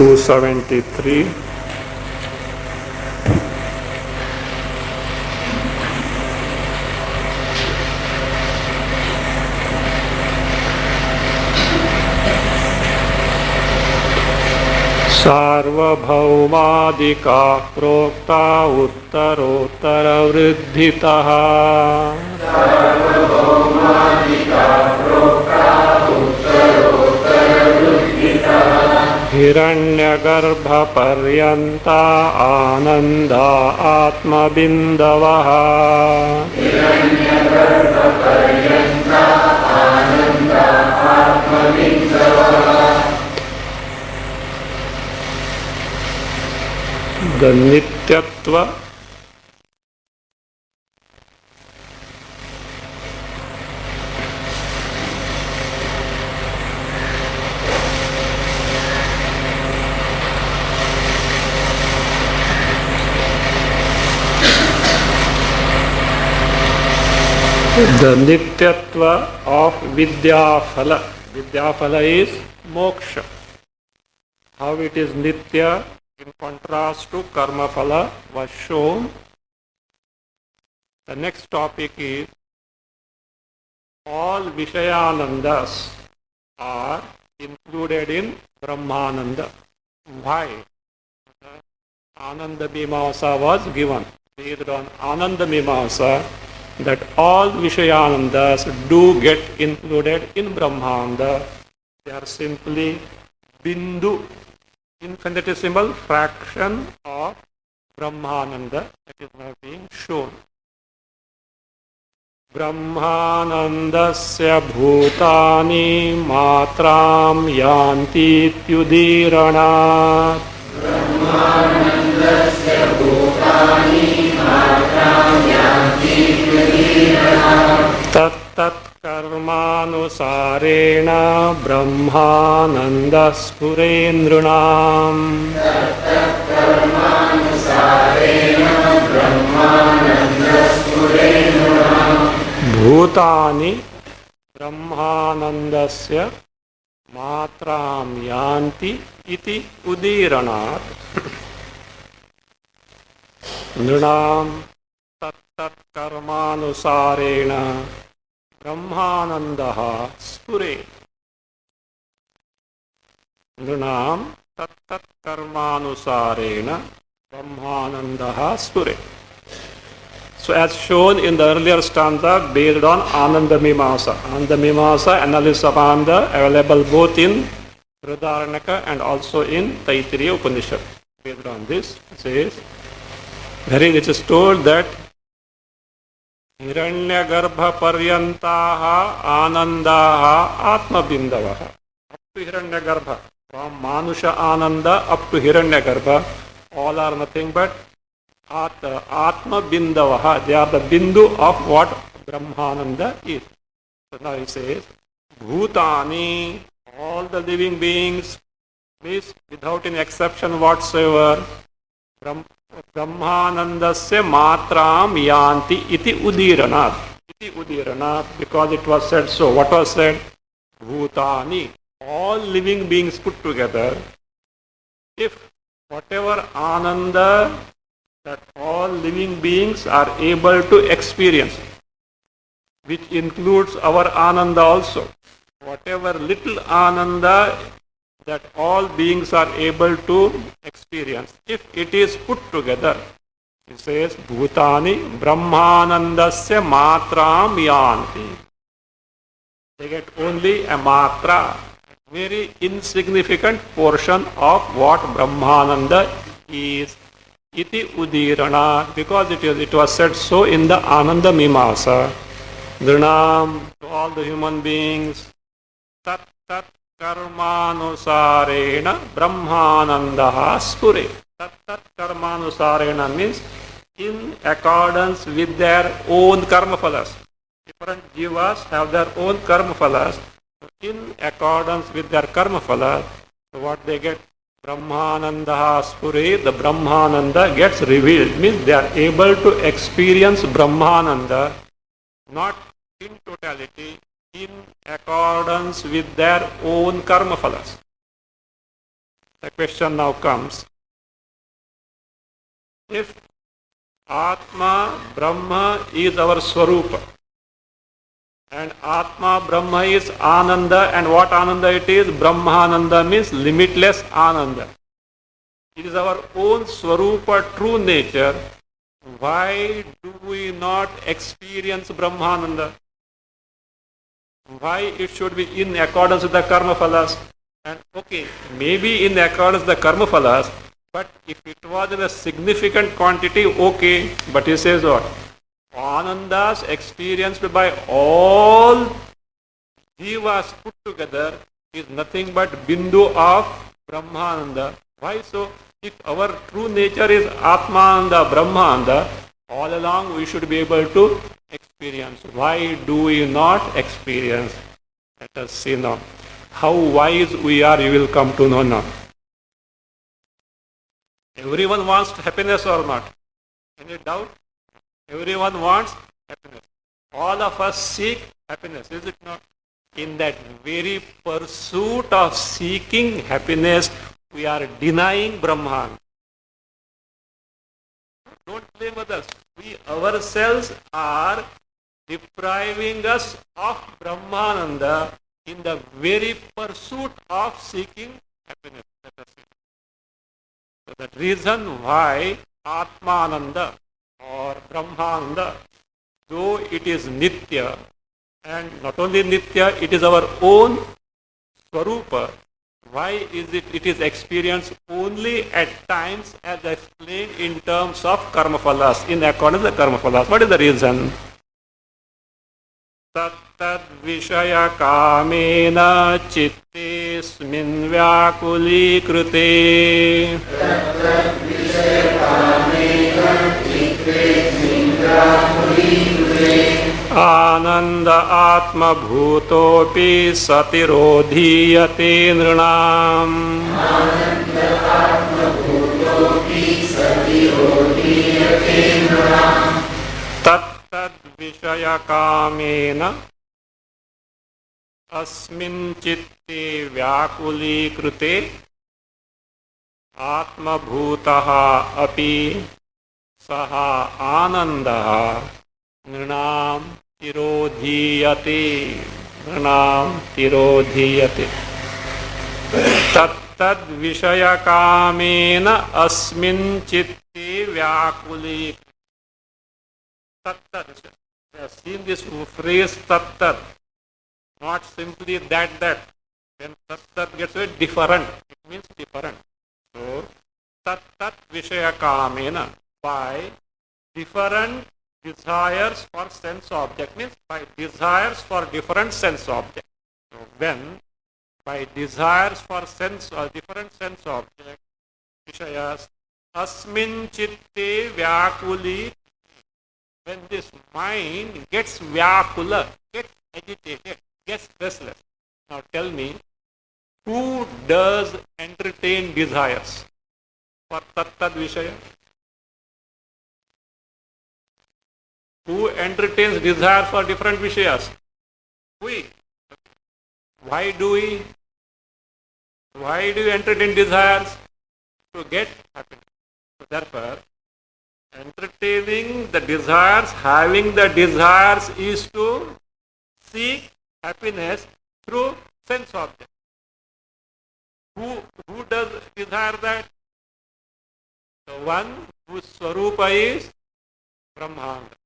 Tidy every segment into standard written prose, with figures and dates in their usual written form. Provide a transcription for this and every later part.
$273. सार्वभौमादिका प्रोक्ता उत्तरोत्तर वृद्धितः हिरण्यगर्भपर्यन्ता Ananda आत्मबिन्दवः The nityatva of Vidya Phala. Vidya Phala is moksha. How it is nitya in contrast to karma phala was shown. The next topic is all Vishayanandas are included in Brahmananda. Why? Ananda Mimamsa was given based on Ananda Mimamsa that all Vishayanandas do get included in Brahmananda. They are simply Bindu, infinitesimal fraction of Brahmananda that is now being shown. Brahmanandasya bhutani matram yanti tyudiranat. Brahmanandasya bhutani matram yanti tyudiranat. Tat tat karmanusarena brahmananda spurendrunam. Tat tat karmanusarena brahmananda spurendrunam. Bhutani brahmanandasya matram yanti iti udiranat. Nrunam tat tat karmanusarena brahmanandaha spure. Nrunam tat tat karmanusarena brahmanandaha spure. So as shown in the earlier stanza based on Ananda Mimamsa. Ananda Mimamsa analysis of Ananda available both in Brihadaranyaka and also in Taittiriya Upanishad. Based on this, it says, wherein it is told that Hiranyagarbha Paryantaha Anandaha Atmabindavaha. Up to Hiranyagarbha, from Manusha Ananda up to Hiranyagarbha, all are nothing but Atma Bindavaha. They are the Bindu of what Brahmananda is. So now he says, Bhutani, all the living beings, means without any exception whatsoever, Brahmanandasya matram yanti iti udiranat. Iti udiranat, because it was said so. What was said? Bhutani, all living beings put together. If whatever Ananda that all living beings are able to experience, which includes our Ananda also. Whatever little Ananda that all beings are able to experience, if it is put together, it says, Bhutani Brahmanandasya matram yanti. They get only a matra, very insignificant portion of what Brahmananda is. Iti udirana, because it was said so in the Ananda Mimamsa. Drinam, to all the human beings, tat tat karmanusarena brahmanandaha spure. Tat tat karmanusarena means in accordance with their own karma phalas. Different jivas have their own karma phalas. In accordance with their karma phalas, so what they get? Brahmananda Spure, the Brahmananda gets revealed. Means they are able to experience Brahmananda, not in totality, in accordance with their own karma phalas. The question now comes, if Atma, Brahma is our Swarupa, and Atma, Brahma is Ananda, and what Ananda it is? Brahmananda means limitless Ananda. It is our own Swarupa, true nature. Why do we not experience Brahmananda? Why it should be in accordance with the karma phalas? And okay, maybe in accordance with the karma phalas, but if it was in a significant quantity, okay. But he says what? Anandas experienced by all jivas put together is nothing but bindu of Brahmananda. Why so? If our true nature is Atmananda, Brahmananda, all along we should be able to experience. Why do we not experience? Let us see now. How wise we are, you will come to know now. Everyone wants happiness or not? Any doubt? Everyone wants happiness. All of us seek happiness, is it not? In that very pursuit of seeking happiness, we are denying Brahman. Don't blame others. We ourselves are depriving us of Brahmananda in the very pursuit of seeking happiness. So that reason why Atmananda or Brahmananda, though it is Nitya, and not only Nitya, it is our own Swarupa. Why is it? It is experienced only at times as explained in terms of karma phalas, in accordance with the karma phalas. What is the reason? Tattad vishaya kamena chittesmin vyakuli krute. Tattad vishaya kamena chittesmin vyakuli krute. Ananda atma bhutopi satirodhiyate nrinam. Ananda atma bhutopi satirodhiyate nrinam. Tattad vishaya kamena asmin chitte vyakuli krute atma bhutaha api saha anandaha nrinam tirodhiyate. Nrinam tirodhiyate. Tattad vishaya kamena asmin chitte vyakuli. Tattad. We have seen this phrase tattad. Not simply that. When tattad gets very different, it means different. So, tattad vishaya kamena, by different desires for sense object, means by desires for different sense object. So when by desires for sense or different sense object, vishayas, asmin chitte vyakuli, when this mind gets vyakula, gets agitated, gets restless. Now tell me, who does entertain desires for tattad vishaya? Who entertains desire for different vishayas? We. Why do we? Why do you entertain desires? To get happiness. So therefore, entertaining the desires, having the desires is to seek happiness through sense object. Who does desire that? The one whose Swarupa is Brahmananda,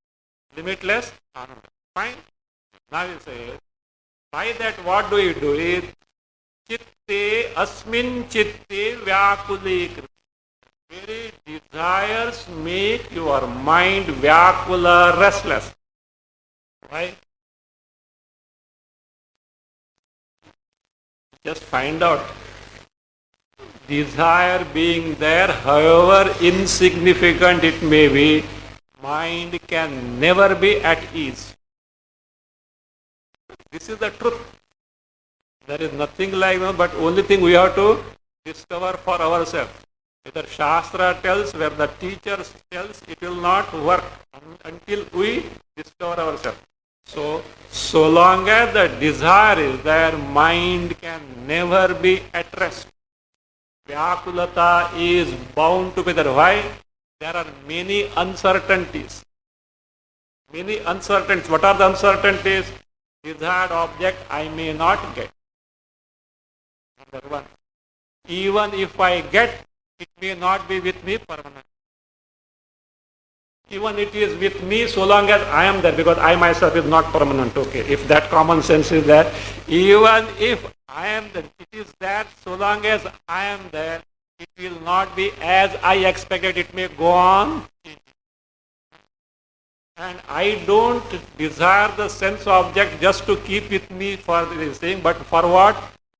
limitless Ananda. Fine. Now you say, by that what do you do? It chitte asmin chitte vyakuli. Very desires make your mind vyakula, restless. Why? Just find out. Desire being there, however insignificant it may be, mind can never be at ease. This is the truth. There is nothing like that, but only thing we have to discover for ourselves. Whether Shastra tells, where the teacher tells, it will not work until we discover ourselves. So long as the desire is there, mind can never be at rest. Vyakulata is bound to be there. Why? There are many uncertainties. Many uncertainties. What are the uncertainties? Desired object I may not get. Number one. Even if I get, it may not be with me permanently. Even it is with me so long as I am there, because I myself is not permanent. Okay, if that common sense is there, even if I am there, it is there so long as I am there, it will not be as I expected. It may go on. And I don't desire the sense object just to keep with me for this thing, but for what?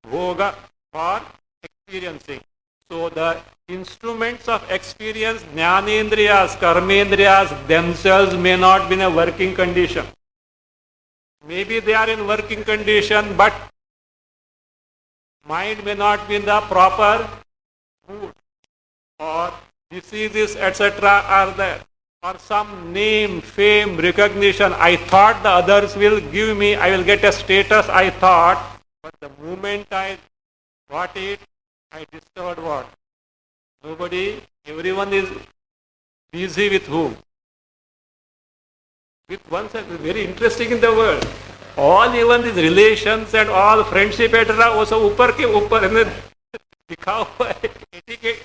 Bhoga, for experiencing. So the instruments of experience, jnanendriyas, karmendriyas themselves may not be in a working condition. Maybe they are in working condition, but mind may not be in the proper mood, or diseases, etc. are there, or some name, fame, recognition. I thought the others will give me, I will get a status, I thought, but the moment I got it, I discovered what? Nobody, everyone is busy with whom? With oneself. Very interesting in the world. All even these relations and all friendship etc. also upar ke upar, and then दिखा हुआ है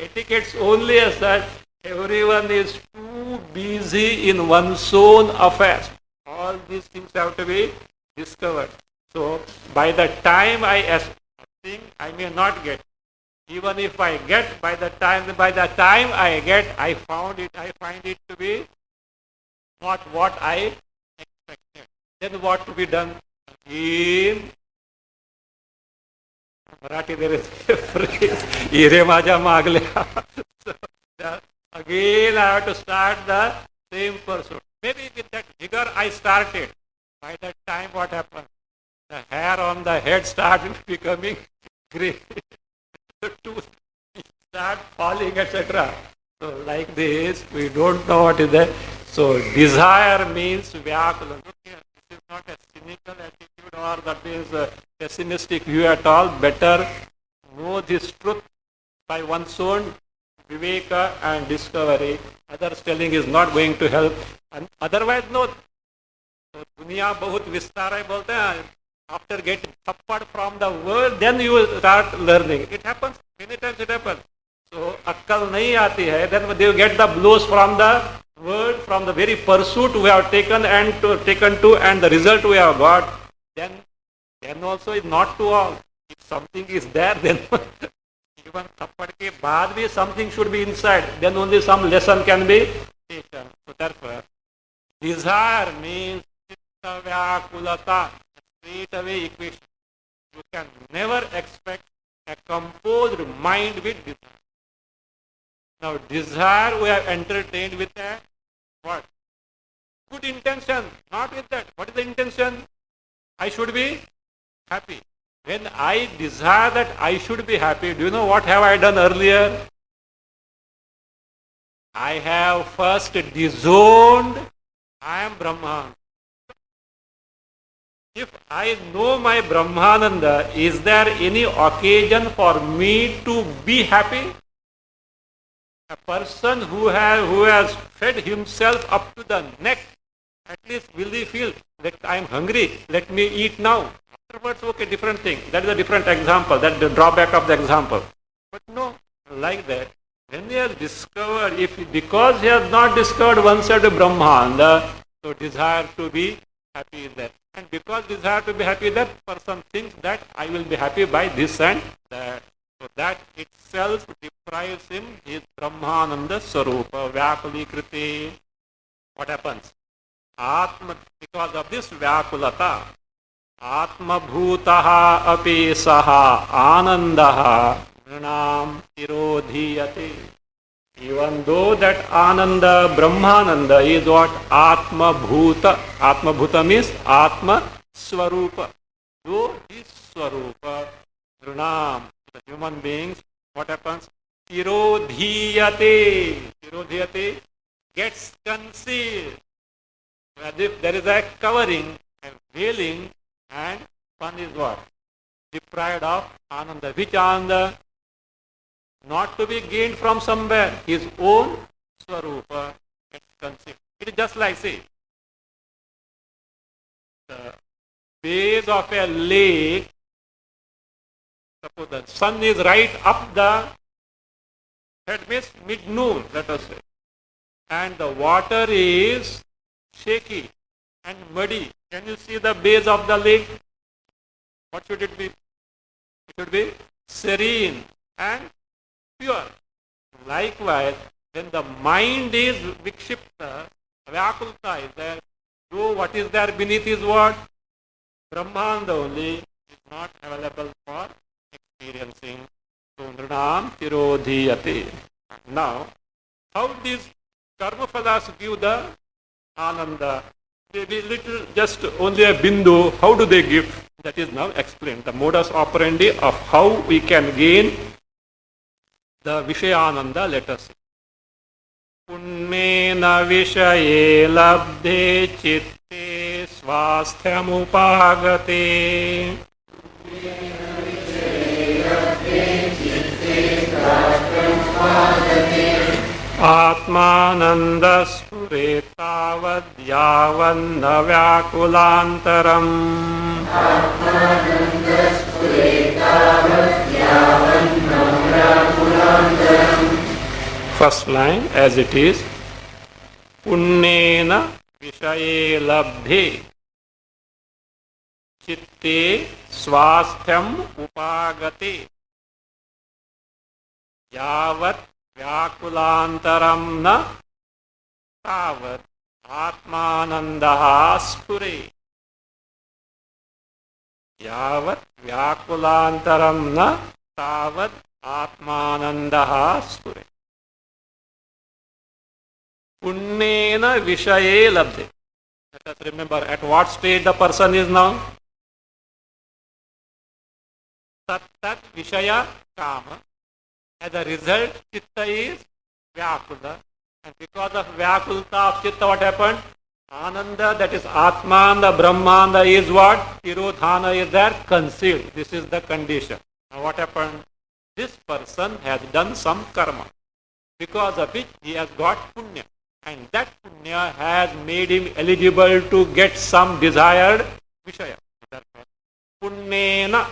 etiquettes only as that everyone is too busy in one's own affairs. All these things have to be discovered. So by the time I think, I may not get. Even if I get, by the time I get, I find it to be not what I expected. Then what to be done? In Marathi there is a phrase, "Ire maja magle." So again I have to start the same pursuit. Maybe with that vigor I started. By that time what happened? The hair on the head started becoming grey. The tooth start falling, etc. So like this, we don't know what is that. So desire means vyakula. This is not a cynical attitude or that is a pessimistic view at all. Better know this truth by one's own viveka and discovery. Others telling is not going to help. And otherwise, no. So, दुनिया बहुत विस्तार है बोलते हैं. After getting support from the world, then you start learning. It happens, many times it happens. So, अक्कल नहीं आती है, then they get the blows from the world, from the very pursuit we have taken and and the result we have got. Then also is not to all. If something is there, then even support के बाद भी something should be inside. Then only some lesson can be taken. So therefore, desire means chitta vyakulata. Straight away equation. You can never expect a composed mind with desire. Now desire we have entertained with a what? Good intention. Not with that. What is the intention? I should be happy. When I desire that I should be happy, do you know what have I done earlier? I have first disowned I am Brahman. If I know my Brahmananda, is there any occasion for me to be happy? A person who has fed himself up to the neck, at least will he feel that I am hungry, let me eat now. Afterwards, okay, different thing. That is a different example. That is the drawback of the example. But no, like that. When he has discovered, because he has not discovered oneself to Brahmananda, so desire to be happy is there. And because desire to be happy, that person thinks that I will be happy by this and that. So that itself deprives him his Brahmananda Sarupa, Vyakuli Kriti. What happens? Atma, because of this Vyakulata, Atma Bhutaha api saha anandaha nrinam tirodhiyate. Even though that Ananda, Brahmananda is what? Atma Bhuta. Atma Bhuta means Atma Swarupa. Though his Swarupa, Dhrunam, the human beings, what happens? Tirodhiyate. Tirodhiyate gets concealed. As if there is a covering, a veiling, and one is what? Deprived of Ananda. Which Ananda? Not to be gained from somewhere. His own Swarupa gets concealed. It is just like, say, the base of a lake. Suppose the sun is right up the head, means mid-noon, let us say. And the water is shaky and muddy. Can you see the base of the lake? What should it be? It should be serene and pure. Likewise, when the mind is vikshipta, vyakulta is there, so what is there beneath is what? Brahmanda only is not available for experiencing. So, Nrinam Tirodhiyate. Now, how these karma phalas give the Ananda? Maybe little, just only a bindu. How do they give? That is now explained. The modus operandi of how we can gain the Vishayananda, let us see. Punnena Vishaye Labdhe Chitte Swasthyamupagate. Atmananda Spuretavad Yavanna Vyakulantaram. First line as it is. Punnena Vishaye Labdhe Chitte Swasthyam Upagate. Yavat Vyakulantaram na tavat Atmanandaha spure. Yavat Vyakulantaram na tavat Atmanandaha spure. Punnena Vishaye Labdhe. Let us remember at what stage the person is now. Tat Vishaya Kama. As a result, Chitta is Vyakula. And because of Vyakulta of Chitta, what happened? Ananda, that is Atman, the Brahmanda is what? Tirodhana is there, concealed. This is the condition. Now what happened? This person has done some karma, because of which he has got punya. And that punya has made him eligible to get some desired Vishaya. Punnena.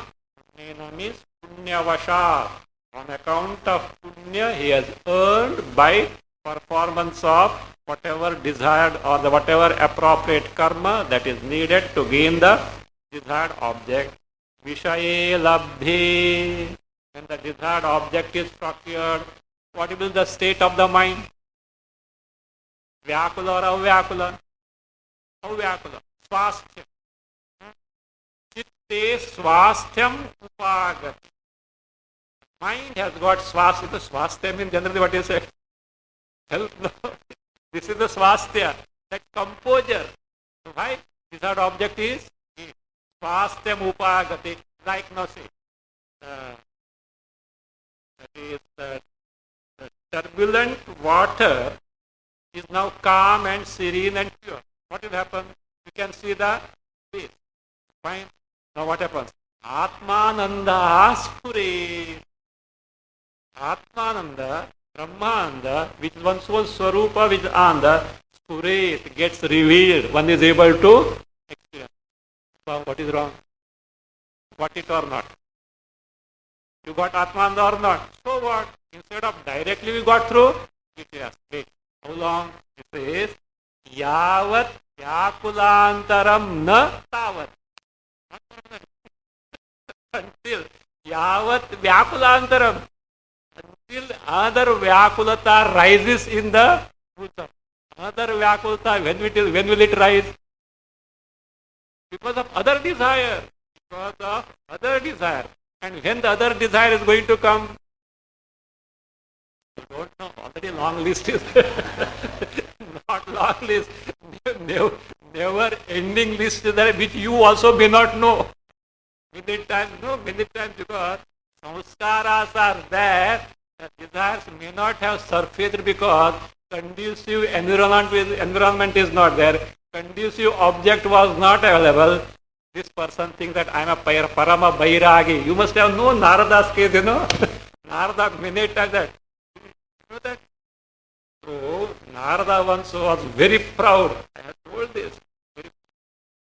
Punnena means punyavasha. On account of punya, he has earned by performance of whatever desired or the whatever appropriate karma that is needed to gain the desired object. Vishaye labdhe. When the desired object is procured, what will be the state of the mind? Vyakula or avyakula? Avyakula. Swasthya. Chitte swasthyam upagati. Mind has got swasthya. The swasthya means generally what you say? Health. No. This is the swasthya. That composure. So why? Desired object is swasthyam upagati. Like now say, that is the turbulent water is now calm and serene and pure. What will happen? You can see the face. Fine. Now what happens? Atmananda spure. Atmananda, Brahmananda, which is one's own Swarupa, which is Anda, spure, it gets revealed. One is able to experience. So what is wrong? Got it or not? You got Atmananda or not? So what? Instead of directly we got through, it is wait. How long? It says, Yavat Vyakulantaram na tavat. Until Yavat Vyakulantaram. Until another Vyakulata rises in the Bhuta. Another Vyakulata, when will it rise? Because of other desire. Because of other desire. And when the other desire is going to come? You don't know. All already long list is not long list, never ending list is there, which you also may not know. Many times because samskaras are there, the desires may not have surfaced because conducive environment is not there, conducive object was not available. This person thinks that I am a Parama Bairagi. You must have known Narada's case, Narada many times that. You know that? So Narada once was very proud. I have told this.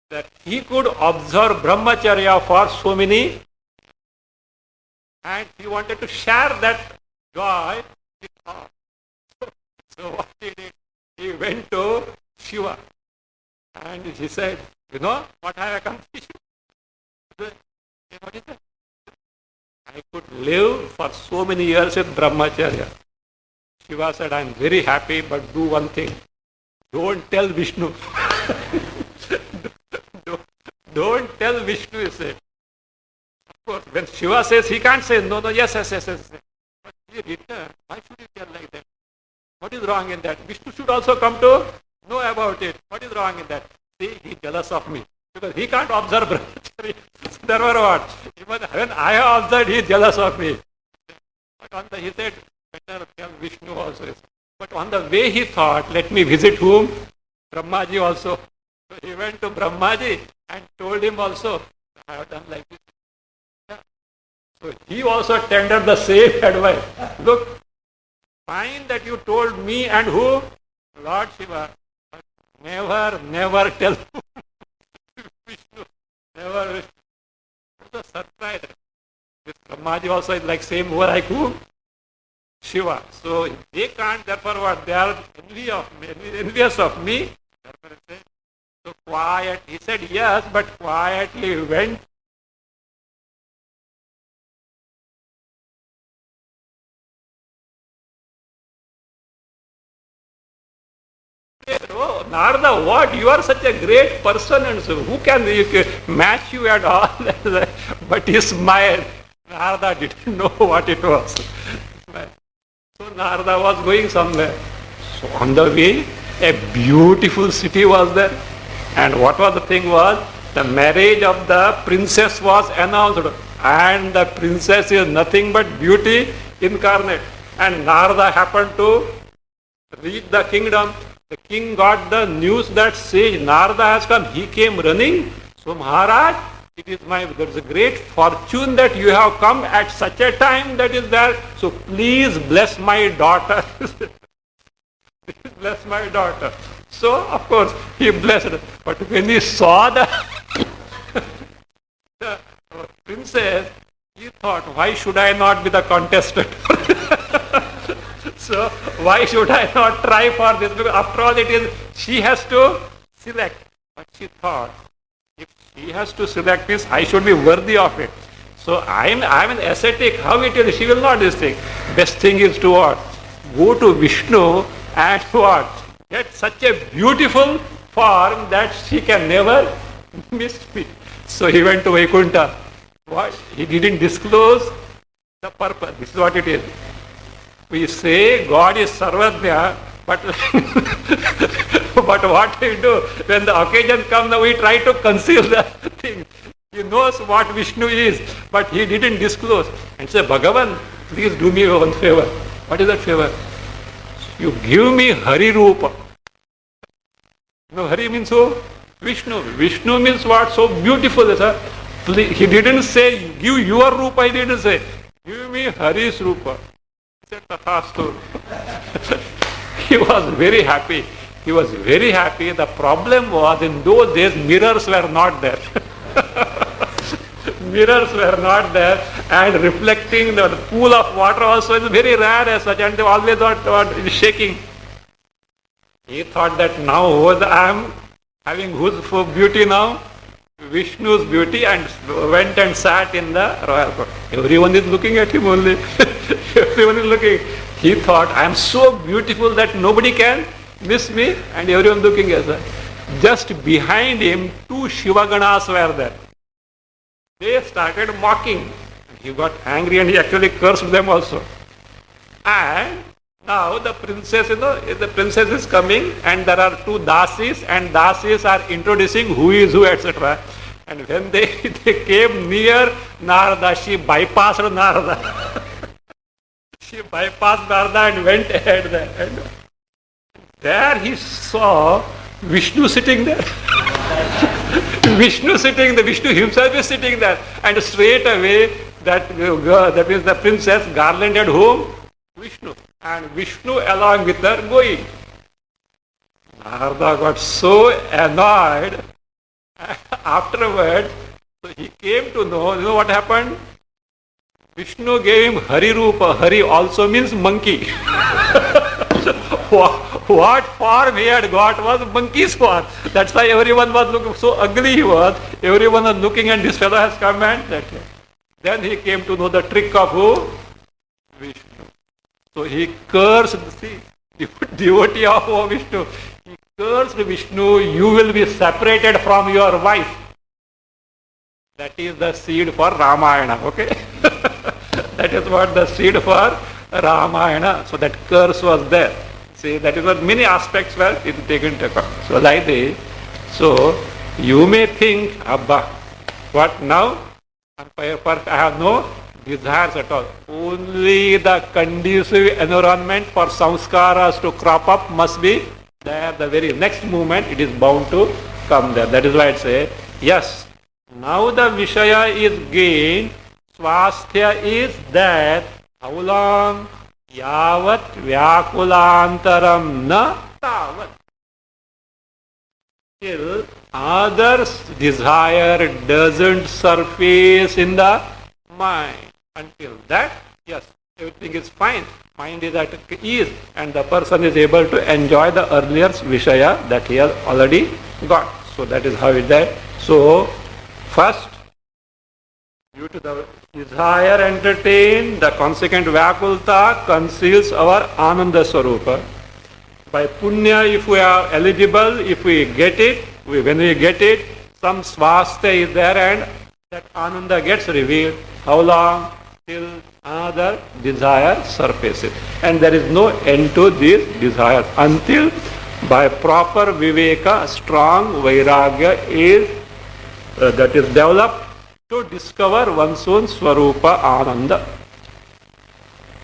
That he could observe brahmacharya for so many, and he wanted to share that joy with all. So what he did? He went to Shiva and he said, you know what I have accomplished? What is that? I could live for so many years with brahmacharya. Shiva said, I am very happy, but do one thing. Don't tell Vishnu. Don't tell Vishnu, he said. Of course, when Shiva says, he can't say, no, yes. But he returned. Why should you tell like that? What is wrong in that? Vishnu should also come to know about it. What is wrong in that? See, he's jealous of me. Because he can't observe brahmacharya. Therefore what? Even when I have observed, he is jealous of me. But he said, better tell Vishnu also. But on the way he thought, let me visit whom? Brahmaji also. So he went to Brahmaji and told him also, I have done like this. Yeah. So he also tendered the same advice. Look, fine that you told me and who? Lord Shiva. But never tell Vishnu. Never Vishnu. It's a surprise. This Brahmaji also is like same who like who? Shiva. So they can't, therefore what? They are envious of me. Therefore they say, so quiet. He said yes, but quietly went. Oh, Narada, what? You are such a great person, and so who can match you at all? But he smiled. Narada didn't know what it was. So Narada was going somewhere. So on the way, a beautiful city was there. And what was the thing was, the marriage of the princess was announced. And the princess is nothing but beauty incarnate. And Narada happened to reach the kingdom. The king got the news that sage Narada has come. He came running. So Maharaj, there is a great fortune that you have come at such a time that is there. So please bless my daughter. Please bless my daughter. So of course he blessed her. But when he saw the princess, he thought, why should I not be the contestant? So why should I not try for this? Because after all she has to select. But she thought, if she has to select this, I should be worthy of it. So I'm an ascetic. How it is? She will not this thing. Best thing is to what? Go to Vishnu and what? Get such a beautiful form that she can never miss me. So he went to Vaikuntha. What? He didn't disclose the purpose. This is what it is. We say God is Sarvajna, but but what we do? When the occasion comes, we try to conceal the thing. He knows what Vishnu is, but he didn't disclose. And say, Bhagavan, please do me one favor. What is that favor? You give me Hari Rupa. No, Hari means who? Vishnu. Vishnu means what? So beautiful. Sir. He didn't say, give your Rupa, he didn't say. Give me Hari's Rupa. He said, Tathastu. He was very happy. He was very happy. The problem was, in those days, mirrors were not there. Mirrors were not there, and reflecting the pool of water also is very rare as such, and they always thought shaking. He thought that now I am having whose beauty now? Vishnu's beauty, and went and sat in the royal court. Everyone is looking at him only. Everyone is looking. He thought, I am so beautiful that nobody can miss me, and everyone looking at that. Just behind him, two Shivaganas were there. They started mocking. He got angry and he actually cursed them also. And Now the princess, the princess is coming and there are two dasis and dasis are introducing who is who, etc. And when they came near Narada, she bypassed Narada. She bypassed Narada and went ahead there. And there he saw Vishnu sitting there. Vishnu sitting there, Vishnu himself is sitting there. And straight away that girl, that means the princess, garlanded whom? Vishnu. And Vishnu along with her going. Narada got so annoyed. Afterwards, so he came to know, you know what happened? Vishnu gave him Hari Rupa. Hari also means monkey. What form he had got was monkey's form. That's why everyone was looking, so ugly he was. Everyone was looking and this fellow has come and that. Then he came to know the trick of who? Vishnu. So he cursed, see, devotee of Vishnu. He cursed Vishnu, you will be separated from your wife. That is the seed for Ramayana, okay? That is what the seed for Ramayana. So that curse was there. See, that is what many aspects were taken into account. So like this, so you may think, Abba, what now? I have no desires at all. Only the conducive environment for samskaras to crop up must be there. The very next moment it is bound to come there. That is why I say, yes, now the Vishaya is gained, Swasthya is there. How long? Yavat Vyakulantaram na tavat. Till others' desire doesn't surface in the mind. Until that, yes, everything is fine. Mind is at ease and the person is able to enjoy the earlier Vishaya that he has already got. So that is how it is there. So, first, due to the desire entertained, the consequent Vyakulta conceals our Ananda Swarupa. By Punya, if we are eligible, if we get it, when we get it, some Swasthya is there and that Ananda gets revealed. How long? Till another desire surfaces. And there is no end to these desires until by proper Viveka, strong Vairagya is that is developed to discover one's own Swarupa Ananda.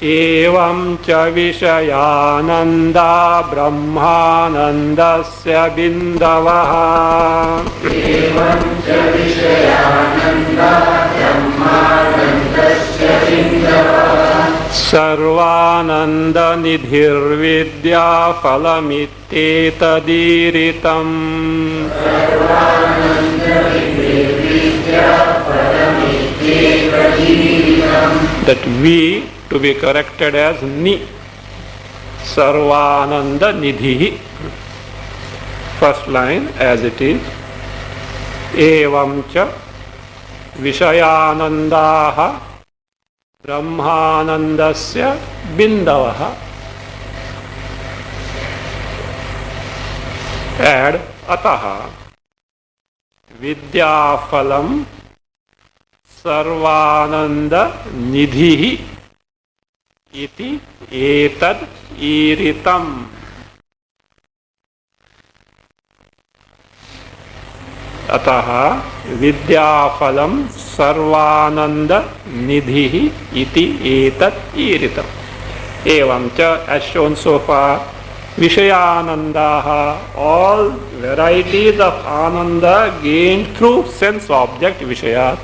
Evam cha Vishayananda Brahmanandasya Bindavaha. Evam cha Vishayananda Brahmanandasya Bindavaha. Sarvananda Nidhir Vidya Phalamitetadiritam. Sarvananda Nidhir Vidya Phalamitetadiritam. That we to be corrected as Ni. Sarvananda Nidhi. First line as it is. Evam cha Vishayanandaha Brahmanandasya Bindavaha. Add Ataha Vidyaphalam Sarvananda Nidhi iti etad iritam. Ataha vidyaphalam sarvananda nidhi iti etad iritam. Evam cha, as shown so far, Vishayanandaha, all varieties of ananda gained through sense object Vishaya.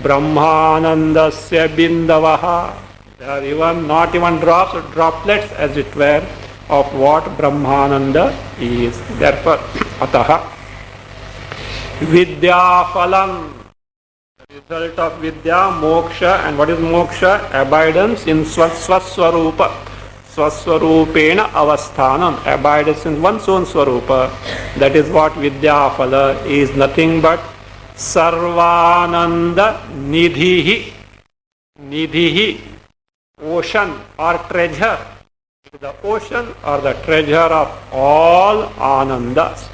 Brahmanandasya Bindavaha. There are even not even drops or droplets as it were of what Brahmananda is. Therefore, Ataha Vidyaphalam, the result of Vidya, Moksha, and what is Moksha? Abidance in Swaswarupa. Swaswarupena Avasthanam, abidance in one's own Swarupa. That is what Vidyaphala is, nothing but Sarvananda Nidhihi. Nidhihi, ocean or treasure. The ocean or the treasure of all anandas.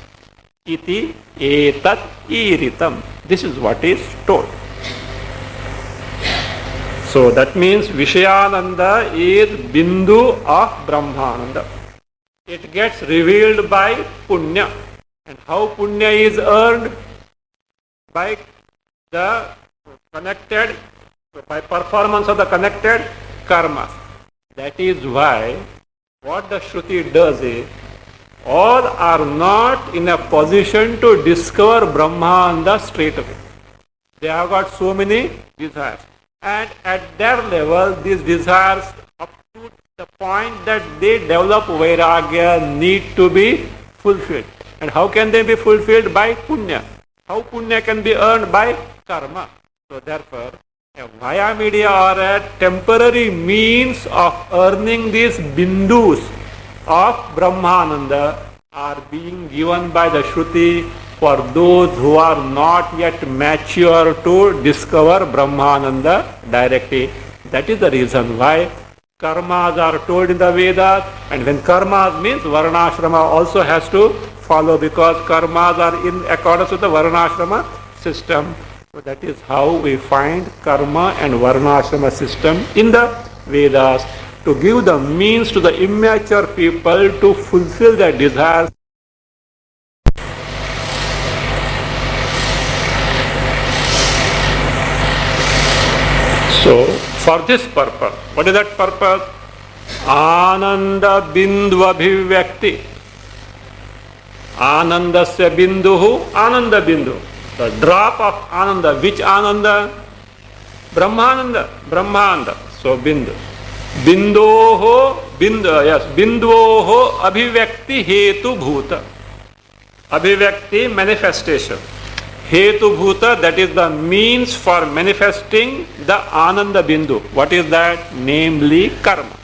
Iti etat iritam. This is what is told. So that means Vishayananda is Bindu of Brahmananda. It gets revealed by Punya. And how Punya is earned? By the connected, by performance of the connected karmas. That is why what the Shruti does is, all are not in a position to discover Brahmananda straight away. They have got so many desires. And at their level, these desires, up to the point that they develop vairagya, need to be fulfilled. And how can they be fulfilled? By punya. How punya can be earned? By karma. So therefore, a vaya media or a temporary means of earning these bindus of Brahmananda are being given by the Shruti for those who are not yet mature to discover Brahmananda directly. That is the reason why karmas are told in the Vedas, and when karmas means varnashrama also has to follow, because karmas are in accordance with the varnashrama system. So that is how we find karma and varnashrama system in the Vedas, to give the means to the immature people to fulfill their desires. So, for this purpose, what is that purpose? Ananda bindu abhivyakti. Anandasya binduhu, ananda bindu. The drop of ananda. Which ananda? Brahmananda. Brahmananda. So, bindu. Bindoho, bindu, yes, bindoho abhivyakti hetu bhuta. Abhivyakti, manifestation. Hetu bhuta, that is the means for manifesting the ananda bindu. What is that? Namely karma.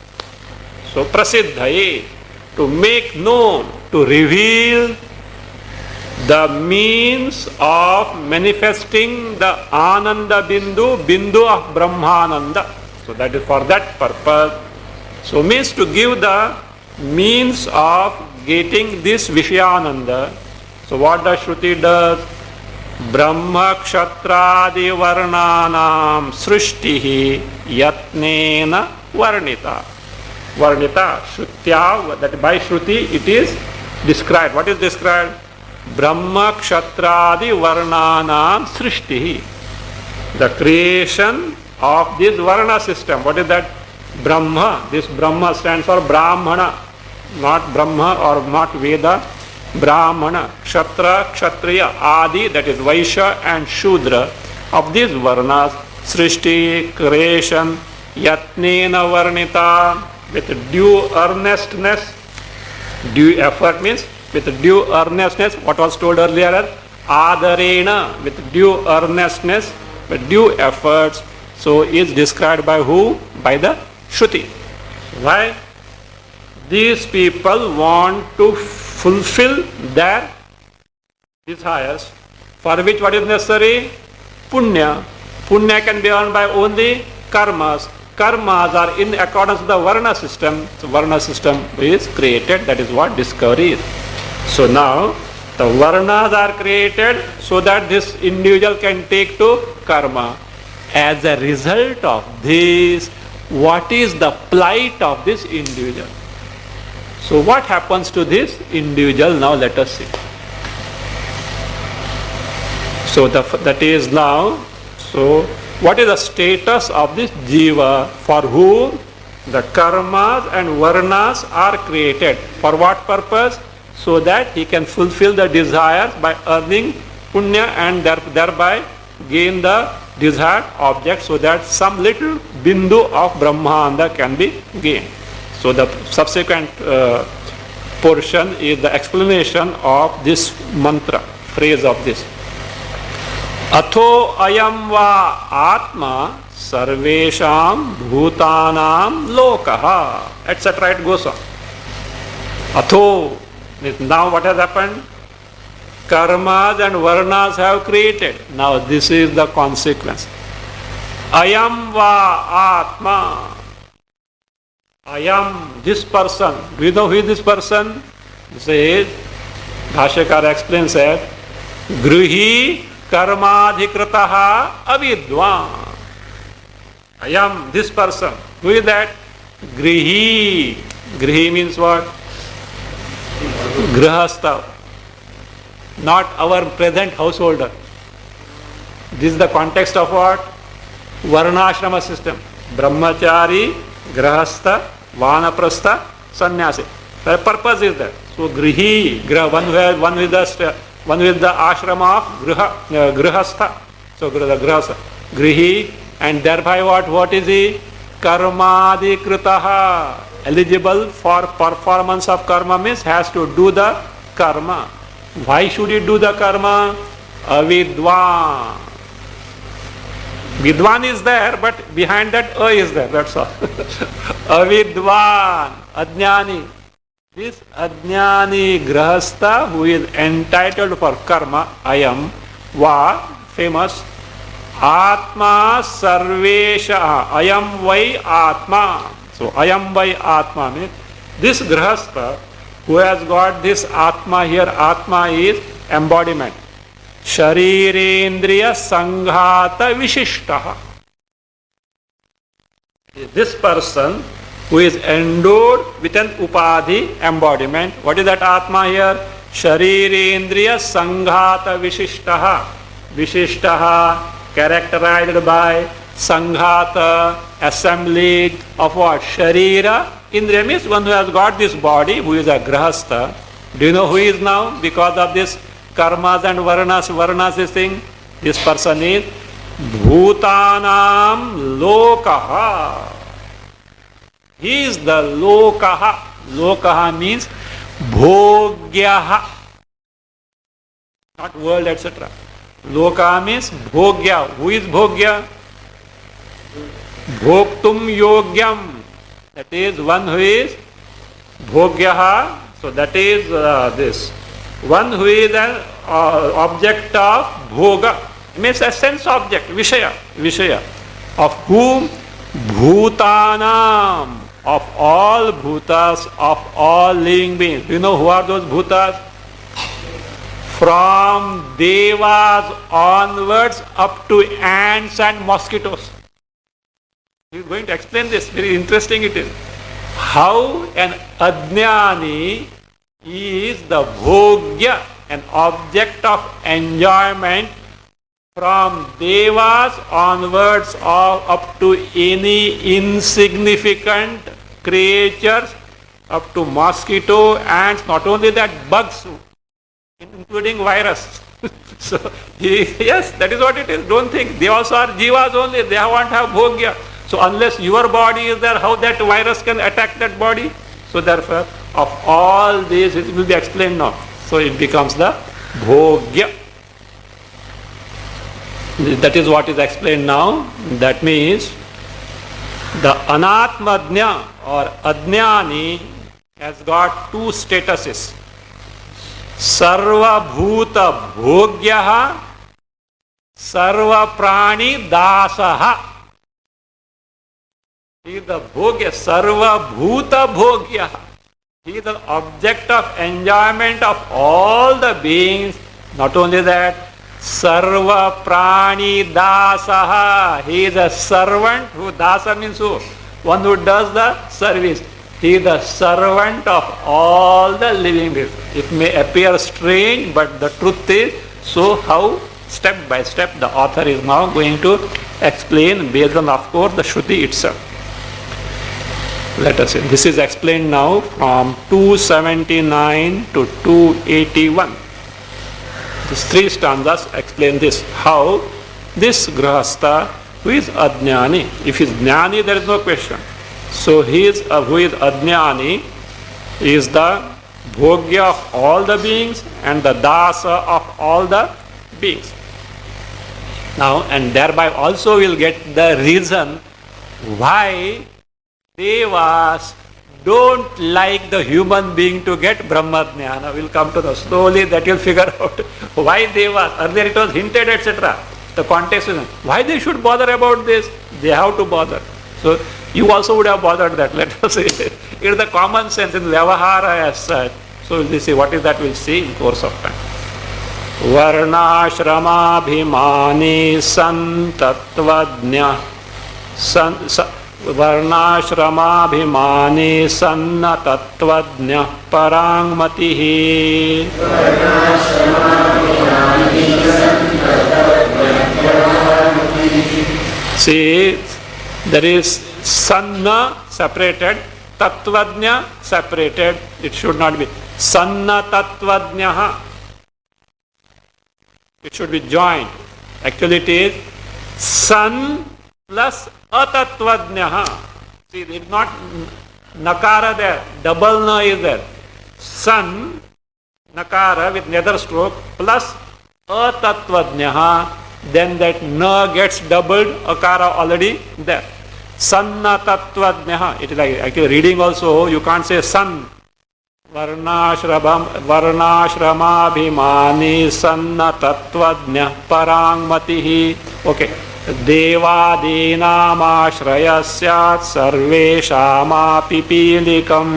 So prasiddhaye, to make known, to reveal the means of manifesting the ananda bindu, bindu of Brahmananda. So that is for that purpose. So means to give the means of getting this Vishayananda. So what the Shruti does? Brahma kshatradi varnanam srishtihi yatnena varnita. Varnita, Shrutya, that by Shruti it is described. What is described? Brahma kshatradi varnanam srishtihi. The creation of this varna system. What is that? Brahma. This Brahma stands for Brahmana, not Brahma or not Veda. Brahmana, Kshatriya, Kshatriya, Adi, that is Vaishya and Shudra. Of these varnas, Srishti, creation, Yatnena Varnita, with due earnestness. Due effort means with due earnestness. What was told earlier? Adarena, with due earnestness, with due efforts. So is described by who? By the Shruti. Why? These people want to fulfill their desires, for which what is necessary? Punya. Punya can be earned by only karmas. Karmas are in accordance with the varna system. So varna system is created. That is what discovery is. So now the varnas are created so that this individual can take to karma. As a result of this, what is the plight of this individual? So what happens to this individual? Now let us see. So that is now, so what is the status of this jiva for whom the karmas and varnas are created? For what purpose? So that he can fulfill the desires by earning punya and thereby gain the desired object, so that some little bindu of Brahmananda can be gained. So the subsequent portion is the explanation of this mantra, phrase of this. Atho ayam va atma sarvesham bhutanam lokaha, etc. It goes on. Atho, now what has happened? Karmas and varnas have created. Now this is the consequence. Ayam va atma. I am this person. Do you know who is this person? This is, Bhashyakara explains that, Gruhi karmadhikrataha avidvan. I am this person. Who is that? Grihi. Grihi means what? Grihastha. Not our present householder. This is the context of what? Varnashrama system. Brahmachari, Grihastha, Vanaprastha, Sannyasi. The purpose is that. So Grihi, one with the ashrama of Grihastha. So the Grihastha. Grihi, and thereby what is he? Karmadhikritaha. Eligible for performance of karma means has to do the karma. Why should he do the karma? Avidwan. Vidwan is there, but behind that A is there, that's all. Avidwan, Ajnani. This Ajnani Grahastha who is entitled for karma, Ayam, Va, famous, Atma Sarvesha, Ayam Vai Atma. So Ayam Vai Atma means this Grahastha who has got this Atma here, Atma is embodiment. Sharirendriya Sanghata Vishishtaha. This person who is endowed with an Upadhi embodiment. What is that Atma here? Sharirendriya Sanghata Vishishtaha. Vishishtaha characterized by Sanghata, assemblage of what? Sharira. Indriya means one who has got this body, who is a Grahastha. Do you know who he is now? Because of this karmas and varnas is thing. This person is Bhutanam Lokaha. He is the Lokaha. Lokaha means Bhogyaha. Not world, etc. Lokaha means Bhogya. Who is Bhogya? Bhoktum Yogyam. That is one who is Bhogyaha. So that is this. One who is an object of bhoga, means a sense object, Vishaya, of whom? Bhutanam, of all bhutas, of all living beings. Do you know who are those bhutas? From devas onwards up to ants and mosquitoes. He is going to explain this, very interesting it is. How an Ajnani is the bhogya, an object of enjoyment from devas onwards or up to any insignificant creatures, up to mosquito, ants, not only that, bugs, including virus. So, yes, that is what it is. Don't think. They also are jivas only. They won't have bhogya. So unless your body is there, how that virus can attack that body? So therefore, of all these, it will be explained now. So it becomes the bhogya. That is what is explained now. That means the anatmadnya or adnyani has got two statuses. Sarva bhuta bhogyaha, sarva prani dasaha. He is the bhogya, sarva bhuta bhogya. He is the object of enjoyment of all the beings. Not only that, sarva prani dasaha. He is a servant who, dasa means who? One who does the service. He is the servant of all the living beings. It may appear strange, but the truth is, so how step by step the author is now going to explain based on, of course, the Shruti itself. Let us see. This is explained now from 279 to 281. These three stanzas explain this. How this Grahastha, who is Ajnani, if he is Jnani, there is no question. So he is who is Ajnani, is the Bhogya of all the beings and the Dasa of all the beings. Now, and thereby also we'll get the reason why Devas don't like the human being to get Brahmajnana. We'll come to the slowly that you'll figure out why Devas. Earlier it was hinted, etc. The context is why they should bother about this. They have to bother. So you also would have bothered that. Let us say it is the common sense in Vyavahara as such. So we'll see what is that we'll see in course of time. Varnashrama bhimani santatvajna वर्णाश्रमाभिमाने सन्न तत्त्वज्ञः पराङ्मतिः. See, there is sanna separated, tattvajna separated. It should not be sanna tattvajnaha. It should be joined. Actually, it is san plus atattvajnaha. See, it is not nakara there. Double na is there. San, nakara with nether stroke plus atattvajnaha. Then that na gets doubled, akara already there. Sanna tattvajnaha. It is like actually reading also, you can't say san. Varnashramabhimani sanna tattvajnah parangmatihi. Okay. Devadinam ashrayasya sarveshama pipilikam.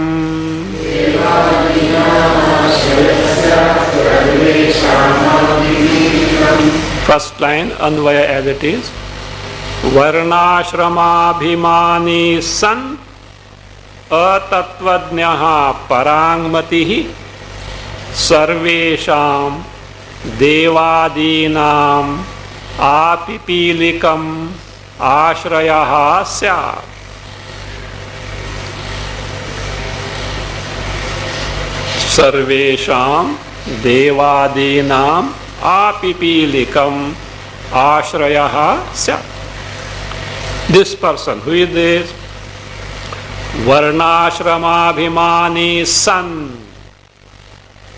First line, Anvaya as it is. Varnashramabhimani san atatvajnaha parangmatihi sarvesham devadinam apipilikam ashrayaha syat. Sarvesham devadinam apipilikam ashrayaha syat. This person, who is this? Varnashramabhimani san.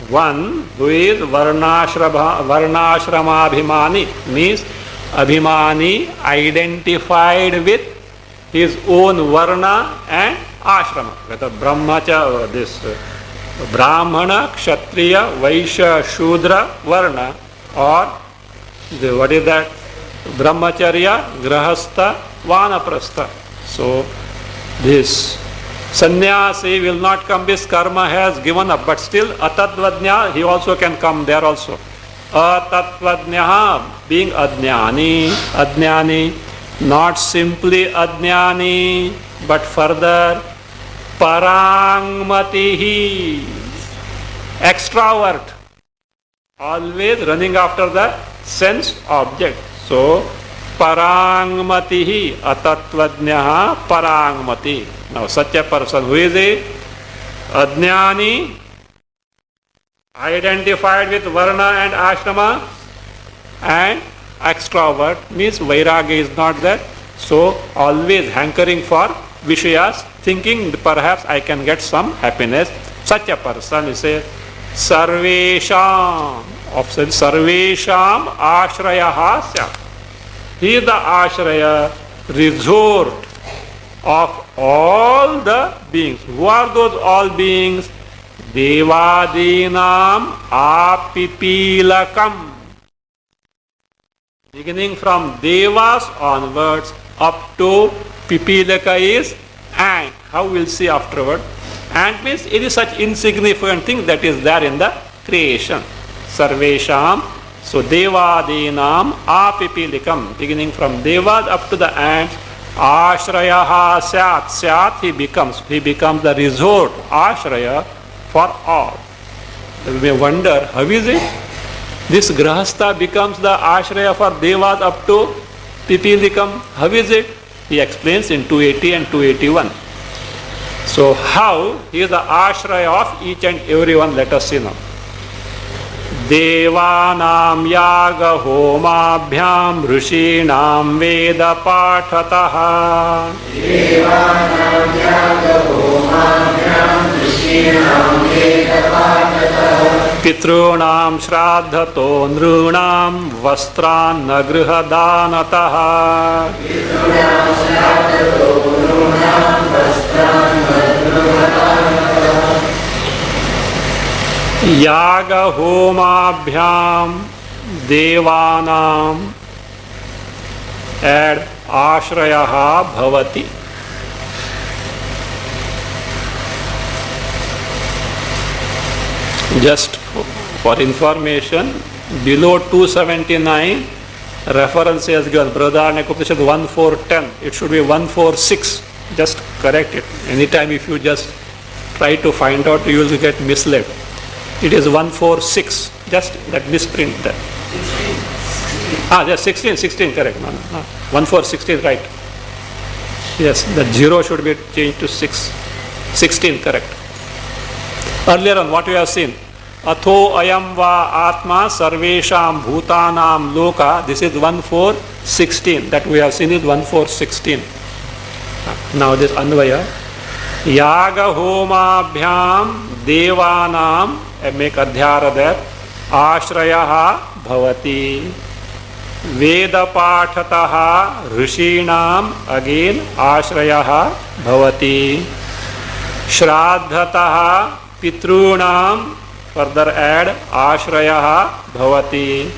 One who is Varnashramabhimani means Abhimani identified with his own Varna and Ashrama. Whether Brahmacha, this Brahmana, Kshatriya, Vaishya, Shudra, Varna, or what is that? Brahmacharya, Grahastha, Vanaprastha. So this sannyasi will not come, this karma has given up, but still atatvajna, he also can come there also. Atatvajna being adnyani, not simply adnyani, but further parangmatihi, extrovert, always running after the sense object. So parangmatihi, atatvajnaha parangmati. Now such a person, who is a adnyani, identified with varna and ashrama, and extrovert means vairagya is not there, so always hankering for vishayas, thinking perhaps I can get some happiness. Such a person is a sarvesham, opposite sarvesham ashrayaha syat. He is the ashraya, resort of all the beings. Who are those all beings? Devadinam apipilakam. Beginning from Devas onwards up to Pipilaka is ant. How we'll see afterward. Ant means it is such insignificant thing that is there in the creation. Sarvesham. So Devadinam apipilikam. Beginning from Devas up to the ants. Ashrayaha syat. Syat, he becomes the resort, ashraya, for all. You may wonder, how is it? This grahastha becomes the ashraya for devas up to pipilikam. How is it? He explains in 280 and 281. So how he is the ashraya of each and everyone, let us see now. Devanam yaga homabhyam rishinam veda patataha. Devanam yaga homabhyam rishinam veda patataha. Pitrunam shraddhato nrunam vastran nagrhadanataha. Pitrunam shraddhato nrunam vastran nagrhadanataha. Yaga homabhyam devanam, add ashrayaha bhavati. Just for information, below 279 reference is given, Brihadaranyaka Upanishad 1.4.10. It should be 1.4.6. Just correct it. Anytime if you just try to find out, you will get misled. It is 1.4.6. Just that misprint there. Yes, 16, correct. No. 1.4.16, right. Yes, that 0 should be changed to 6. 16, correct. Earlier on, what we have seen, Atho ayam va atma sarvesham bhutanam loka. This is 1.4.16. That we have seen is 1.4.16. Now this Anvaya. Yaga homabhyam devanam, make adhyara there, ashrayaha bhavati. Veda patataha rishinam, again ashrayaha bhavati. Shraddhataha pitrunam, further add ashrayaha bhavati.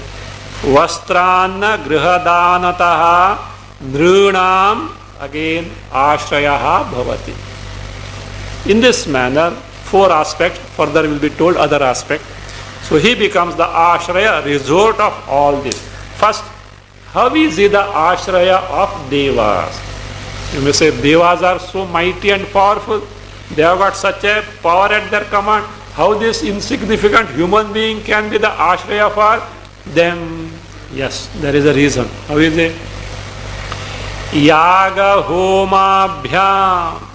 Vastranna grihadanataha nrunam, again ashrayaha bhavati. In this manner, 4 aspects, further will be told other aspect. So he becomes the ashraya, resort of all this. First, how is he the ashraya of devas? You may say devas are so mighty and powerful. They have got such a power at their command. How this insignificant human being can be the ashraya for them? Yes, there is a reason. How is it? Yaga homa bhyam.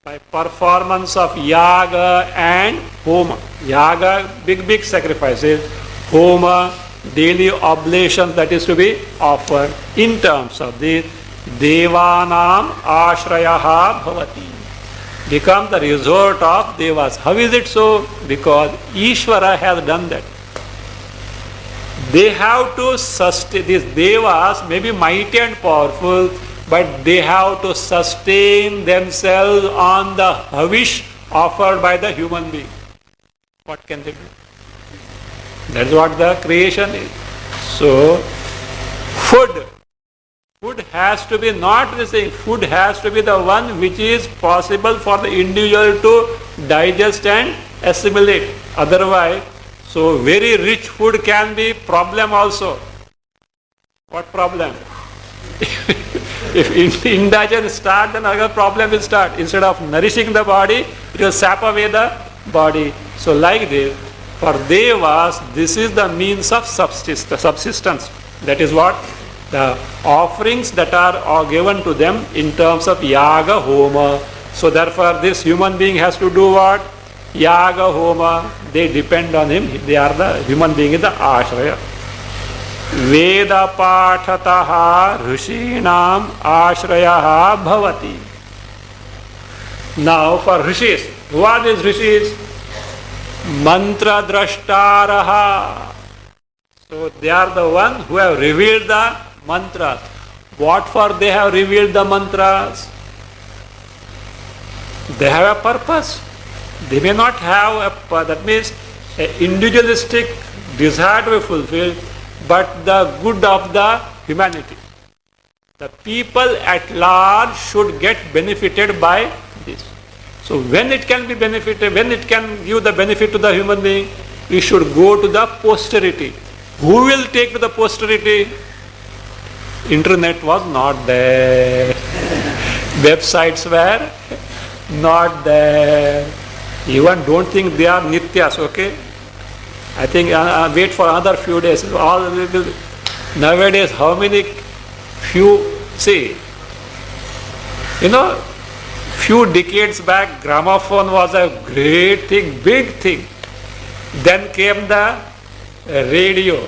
By performance of yaga and homa. Yaga, big sacrifices. Homa, daily oblations that is to be offered. In terms of this, devanam ashrayaha bhavati. Become the resort of devas. How is it so? Because Ishvara has done that. They have to sustain, these devas may be mighty and powerful, but they have to sustain themselves on the havish offered by the human being. What can they do? That's what the creation is. So, food has to be not the same. Food has to be the one which is possible for the individual to digest and assimilate. Otherwise, so very rich food can be problem also. What problem? If indigestion starts, then another problem will start. Instead of nourishing the body, it will sap away the body. So like this, for devas, this is the means of subsistence. That is what? The offerings that are given to them in terms of yaga homa. So therefore this human being has to do what? Yaga homa. They depend on him. They are the human being is the ashraya. Veda patataha rishinam ashrayaha bhavati. Now for rishis, who are these rishis? Mantra drashtaraha. So they are the one who have revealed the mantras. What for they have revealed the mantras? They have a purpose. They may not have a, that means an individualistic desire to be fulfilled, but the good of the humanity. The people at large should get benefited by this. So when it can be benefited, when it can give the benefit to the human being, we should go to the posterity. Who will take to the posterity? Internet was not there. Websites were not there. Even don't think they are nityas, okay? I think wait for another few days. All nowadays, how many few, see, few decades back, gramophone was a great thing, big thing. Then came the radio.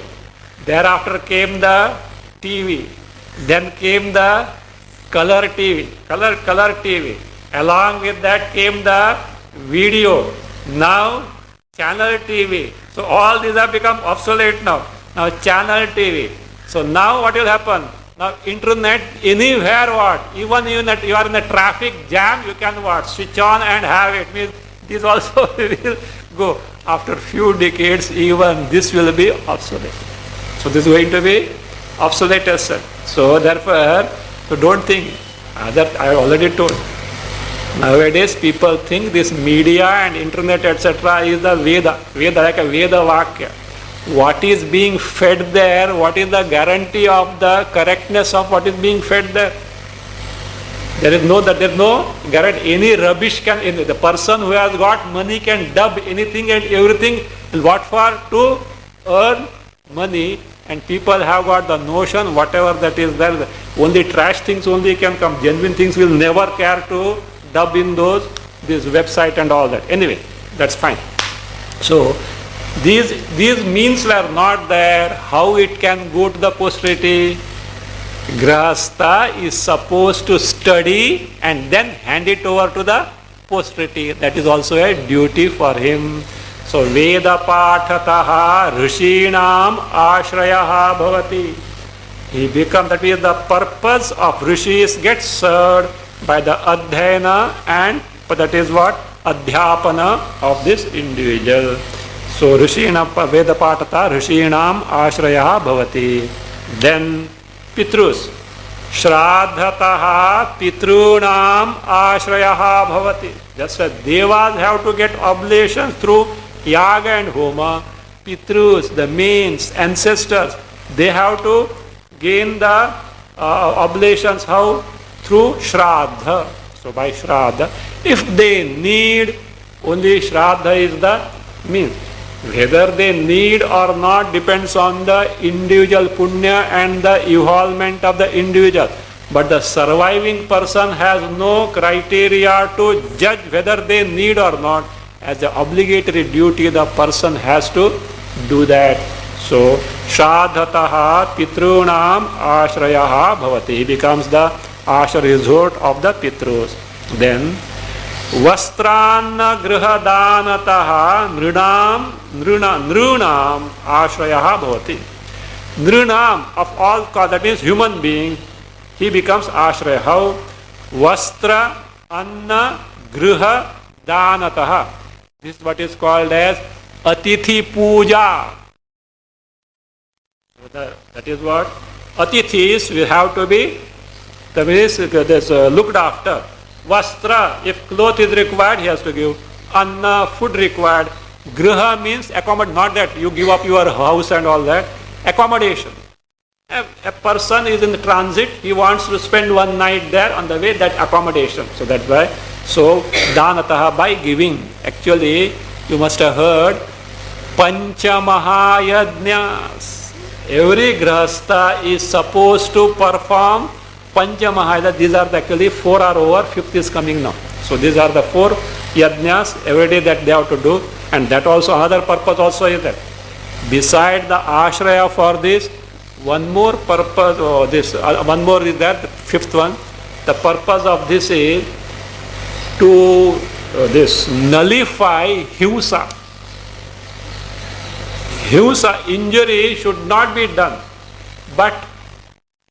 Thereafter came the TV. Then came the color TV, color TV. Along with that came the video. Now channel TV. So all these have become obsolete now. Now channel TV. So now what will happen? Now internet, anywhere what? Even you are in a traffic jam, you can what? Switch on and have it. Means this also will go. After few decades, even this will be obsolete. So this is going to be obsolete as such. So therefore, so don't think, that I already told. Nowadays people think this media and internet etc. is the Veda. Veda like a Veda Vakya. what is being fed there, what is the guarantee of the correctness of what is being fed there? There is no guarantee. Any rubbish can, the person who has got money can dub anything and everything. What for? To earn money. And people have got the notion, whatever that is there, only trash things only can come. Genuine things will never care to dub in this website and all that. Anyway, that's fine. So, these means were not there. How it can go to the posterity? Grahastha is supposed to study and then hand it over to the posterity. That is also a duty for him. So Veda Pathataha Rishinam Ashrayaha Bhavati. He becomes, that is the purpose of rishis gets served by the Adhyayana and that is what? Adhyapana of this individual. So Rishinam Veda Pathata Rishinam Ashrayaha Bhavati. Then Pitrus. Shraddhataha Pitrunam Ashrayaha Bhavati. Just as Devas have to get oblations through Yaga and Homa, Pitrus, the mains, ancestors, they have to gain the oblations. How? Through Shraddha. So by Shraddha, if they need, only Shraddha is the means. Whether they need or not depends on the individual punya and the evolvement of the individual. But the surviving person has no criteria to judge whether they need or not. As the obligatory duty, the person has to do that. So, Shraddhataha Pitrunam Ashrayaha Bhavati. He becomes the ashra resort of the Pitrus. Then, Vastranna Grihadanataha Nrunam Ashrayaha Bhavati. Nrunam, of all cause, that means human being, he becomes ashraya. How? Vastra Anna Griha Danataha. This is what is called as Atithi Puja. So that is what? Atithis will have to be looked after. Vastra, if cloth is required, he has to give. Anna, food required. Griha means accommodate, not that you give up your house and all that. Accommodation. A person is in the transit, he wants to spend one night there, on the way, that accommodation. So that's why. So, Danataha, by giving. Actually, you must have heard Pancha Mahayajnas. Every Grahastha is supposed to perform Pancha Mahayajnas. These are actually 4 are over, 5th is coming now. So these are the 4 yajnas every day that they have to do. And that also, another purpose also is that. Beside the ashraya for this, one more purpose, one more is that, the 5th one. The purpose of this is to nullify himsa. Himsa, injury should not be done. But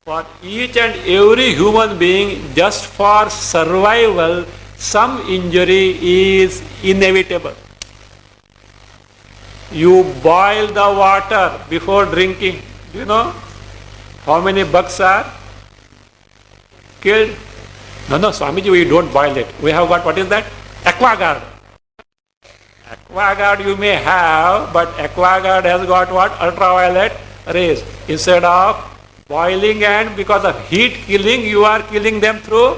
for each and every human being, just for survival, some injury is inevitable. You boil the water before drinking. Do you know how many bugs are killed? No, Swamiji, we don't boil it. We have got, what is that? Aquaguard. Aquaguard you may have, but Aquaguard has got what? Ultraviolet rays. Instead of boiling and because of heat killing, you are killing them through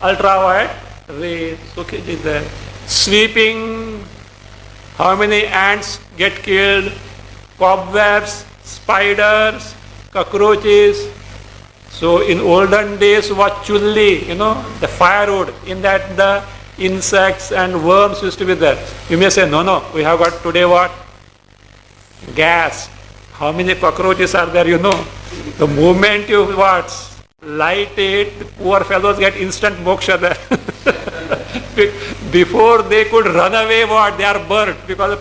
ultraviolet rays. Okay, is there. Sweeping, how many ants get killed? Cobwebs, spiders, cockroaches. So in olden days, what chulli, the firewood, in that the insects and worms used to be there. You may say, no, we have got today what? Gas. How many cockroaches are there, The moment you light it, the poor fellows get instant moksha there. Before they could run away, they are burnt because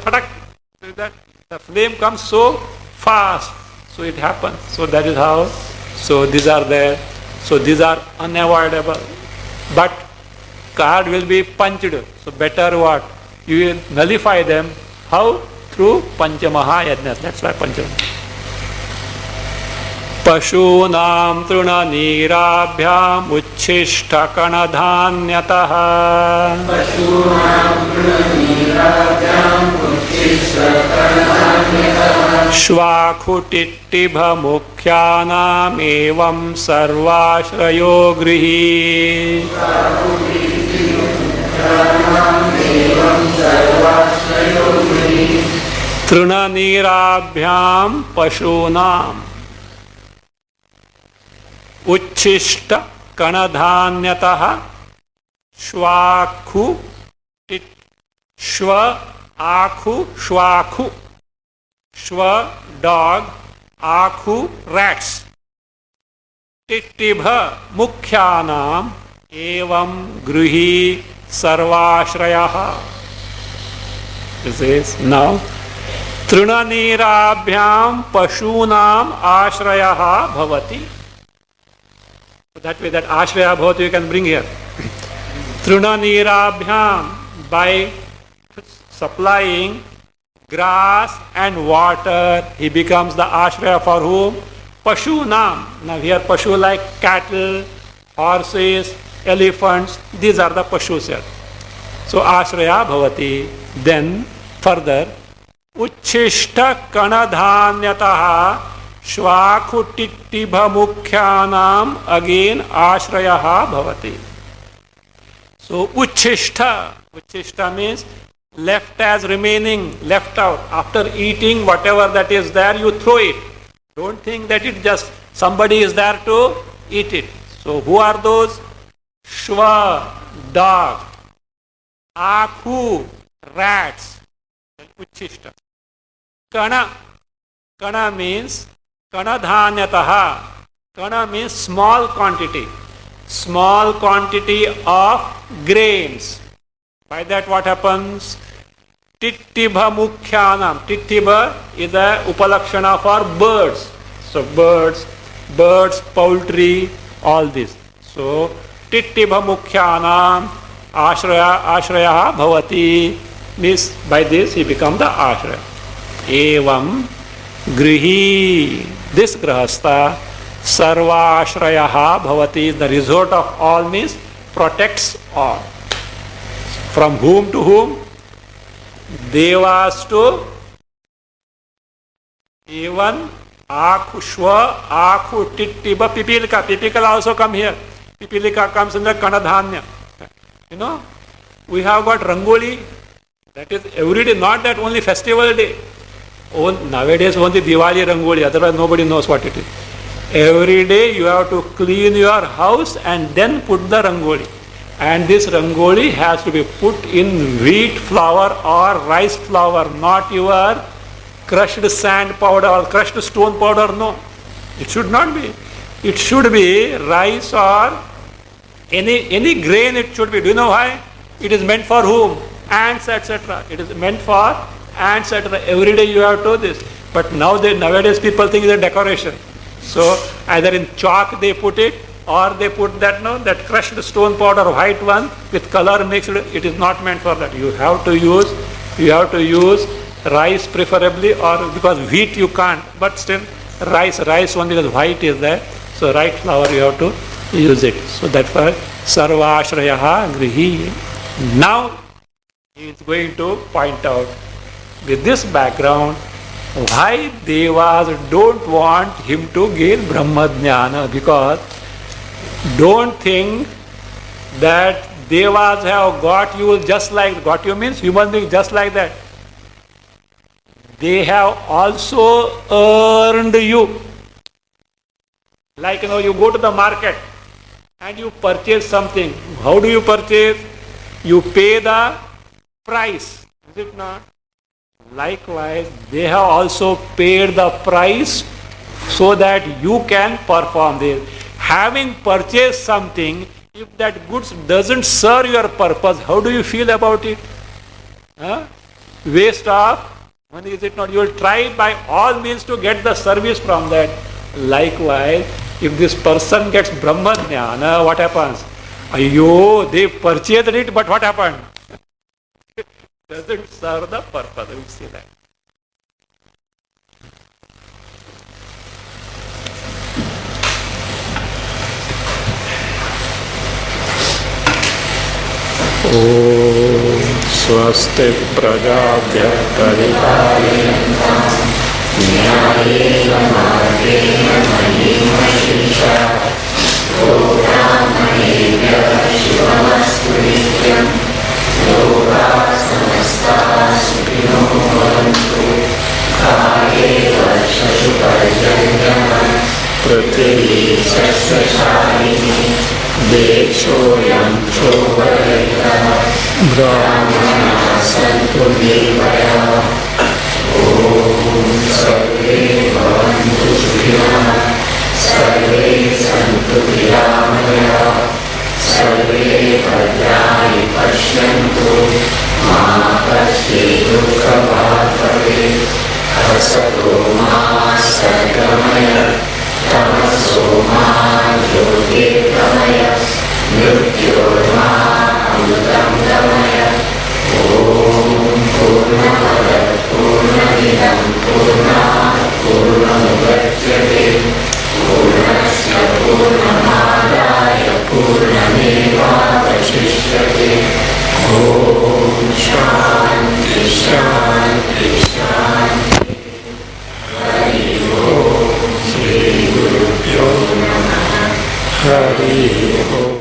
the flame comes so fast. So it happens. So that is how. So these are there. So these are unavoidable. But card will be punched. So better what? You will nullify them. How? Through Panchamaha Yajnas. That's why Panchamaha. Pashunam truna nirabhyam uchchishta kanadhanyataha. Pashunam truna nirabhyam uchchishta श्वाखुटिट्टिभमुख्यानामेवं सर्वाश्रयो गृही तृणनीराभ्यां पशूनाम् उच्छिष्ट कणधान्यतः श्वाखु श्व आखु श्वाखु श्व dog आखु rats टिट्टिभ मुख्यानाम एवं गृही सर्वाश्रयः. This is now तृणनीराभ्यां पशूनाम आश्रयः भवति. That way, that ashraya bhavati you can bring here. Trunanirabhyam, by supplying grass and water, he becomes the ashraya for whom? Pashunam. Now here pashu like cattle, horses, elephants, these are the pashus here. So ashraya bhavati. Then further, uchishta kanadhanyataha श्वाखुटिट्टिभमुख्यानाम again आश्रयः भवति. So uchishta means left as remaining, left out. After eating whatever that is there, you throw it. Don't think that it just somebody is there to eat it. So who are those? Shva, dog. Akhu, rats. Uchishta. Kana means kanadhanyataha. Kana means small quantity of grains. By that what happens? Tittibha mukhyanam. Tittibha is the upalakshana for birds. So birds, poultry, all this. So tittibha mukhyanam ashraya bhavati means by this he becomes the ashraya. Evam grihi, this grahastha sarvashrayaha bhavati, the resort of all means protects all. From whom to whom? Devas to even akushva, aku tittiba, pipilika. Pipilika also come here. Pipilika comes in the kanadhanya. You know, we have got rangoli. That is every day, not that only festival day. Oh, nowadays only Diwali rangoli, otherwise nobody knows what it is. Every day you have to clean your house and then put the rangoli. And this rangoli has to be put in wheat flour or rice flour, not your crushed sand powder or crushed stone powder, no. It should not be. It should be rice or any grain it should be. Do you know why? It is meant for whom? Ants, etc. It is meant for ants, etc. Every day you have to do this. But nowadays people think it's a decoration. So either in chalk they put it, or they put that crushed stone powder, white one with color mixed. It is not meant for that. You have to use rice preferably, or because wheat you can't. But still rice only because white is there. So rice flour you have to use it. So therefore sarvashrayaha grihi. Now he is going to point out with this background why Devas don't want him to gain Brahma Jnana, because don't think that Devas have got you just like, got you means human beings just like that. They have also earned you. Like you go to the market and you purchase something. How do you purchase? You pay the price, is it not? Likewise, they have also paid the price so that you can perform this. Having purchased something, if that goods doesn't serve your purpose, how do you feel about it? Waste of money, is it not? You will try by all means to get the service from that. Likewise, if this person gets Brahma Jnana, what happens? Ayyo, they purchased it, but what happened? It doesn't serve the purpose. We see that. Oh, स्वस्ति प्रजाभ्यः परिपालयन्ताम् न्यायेन मार्गेण महीम् महिषाः गोब्राह्मणेभ्यः शुभमस्तु नित्यम् लोकाः समस्ताः सुखिनो भवन्तु काले वर्षतु पर्जन्यः पृथिवी सस्यशालिनी देशोऽयं क्षोभरहितः ब्राह्मणाः सन्तु निर्भयाः ॐ सर्वे भवन्तु सुखिनः सर्वे सन्तु निरामयाः सर्वे भद्राणि पश्यन्तु मा कश्चित् दुःखभाग् भवेत् असतो मा सद्गमय तमसो मा ज्योतिर्गमय मृत्योर्मा अमृतं गमय ॐ पूर्णमदः पूर्णमिदं पूर्णात् पूर्णमुदच्यते पूर्णस्य पूर्णमादाय पूर्णमेवावशिष्यते ॐ शान्ति शान्ति शान्ति हरि ॐ श्री गुरुभ्यो नमः हरि ॐ